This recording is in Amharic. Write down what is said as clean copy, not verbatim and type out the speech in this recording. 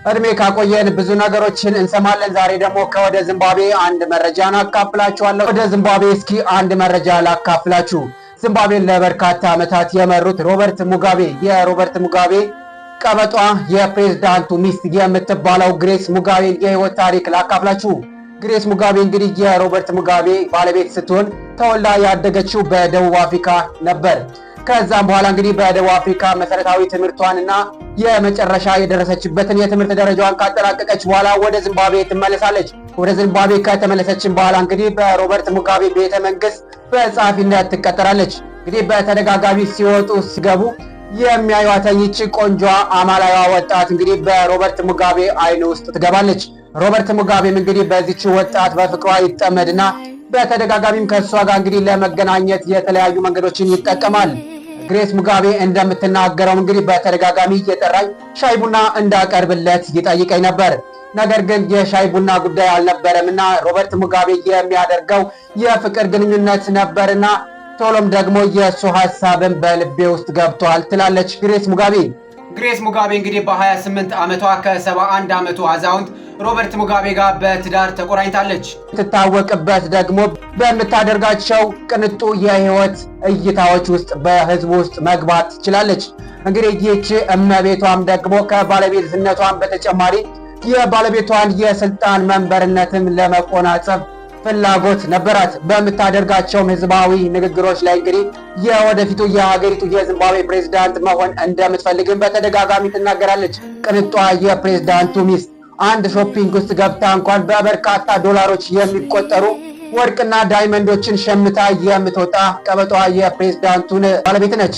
እድሜ ካቆየን ብዙ ነገሮችን እንሰማለን። ዛሬ ደግሞ ከወደ ዚምባብዌ አንድ መረጃን አካፍላችኋለሁ። ወደ ዚምባብዌ እስኪ አንድ መረጃ ላካፍላችሁ። ዚምባብዌን ለበርካታ ዓመታት የመሩት ሮበርት ሙጋቤ የሮበርት ሙጋቤ ቀበጧ የፕሬዝዳንቱ ሚስት የምትባለው ግሬስ ሙጋቤን የህይወት ታሪክ ላካፍላችሁ። ግሬስ ሙጋቤ እንግዲህ የሮበርት ሙጋቤ ባለቤት ስትሆን ተወልዳ ያደገችው በደቡብ አፍሪካ ነበር። ከዛም በኋላ እንግዲህ በደቡብ አፍሪካ መሰረታዊ ትምህርቷንና የመጨረሻ የደረሰችበትን የትምህርት ደረጃዋን ካጠናቀቀች በኋላ ወደ ዚምባብዌ ትመለሳለች። ወደ ዚምባብዌ ከተመለሰችን በኋላ እንግዲህ በሮበርት ሙጋቤ ቤተ መንግስት በጸሐፊነት ትቀጠራለች። እንግዲህ በተደጋጋሚ ሲወጡ ሲገቡ የሚያዩዋተኝ ይህች ቆንጆ አማላዋ ወጣት እንግዲህ በሮበርት ሙጋቤ አይን ውስጥ ትገባለች። ሮበርት ሙጋቤም እንግዲህ በዚህች ወጣት በፍቅሯ ይጠመድና በተደጋጋሚም ከሷ ጋር እንግዲህ ለመገናኘት የተለያዩ መንገዶችን ይጠቀማል። ግሬስ ሙጋቤ እንደምትናገረው እንግዲህ በተደጋጋሚ እየጠራኝ ሻይ ቡና እንዳቀርብለት ይጠይቀኝ ነበር። ነገር ግን የሻይ ቡና ጉዳይ አልነበረምና ሮበርት ሙጋቤ የሚያደርገው የፍቅር ግንኙነት ነበርና ቶሎም ደግሞ የእሱ ሐሳብን በልቤ ውስጥ ገብቷል ትላለች ግሬስ ሙጋቤ። ግሬስ ሙጋቤ እንግዲህ በ28 ዓመቷ ከ71 ዓመቱ አዛውንት ሮበርት ሙጋቤ ጋር በትዳር ተቆራኝታለች። ትታወቅበት ደግሞ በምታደርጋቸው ቅንጡ የህይወት እይታዎች ውስጥ በህዝቡ ውስጥ መግባት ትችላለች። እንግዲህ ይህች እመቤቷም ደግሞ ከባለቤትነቷን በተጨማሪ የባለቤቷን የስልጣን መንበርነትም ለመቆናጸፍ ፍላጎት ነበራት። በምታደርጋቸውም ህዝባዊ ንግግሮች ላይ እንግዲህ የወደፊቱ የሀገሪቱ የዚምባብዌ ፕሬዝዳንት መሆን እንደምትፈልግም በተደጋጋሚ ትናገራለች። ቅንጧ የፕሬዝዳንቱ ሚስት አንድ ሾፒንግ ውስጥ ገብታ እንኳን በበርካታ ዶላሮች የሚቆጠሩ ወርቅና ዳይመንዶችን ሸምታ የምትወጣ ቀበጧ የፕሬዝዳንቱን ባለቤት ነች።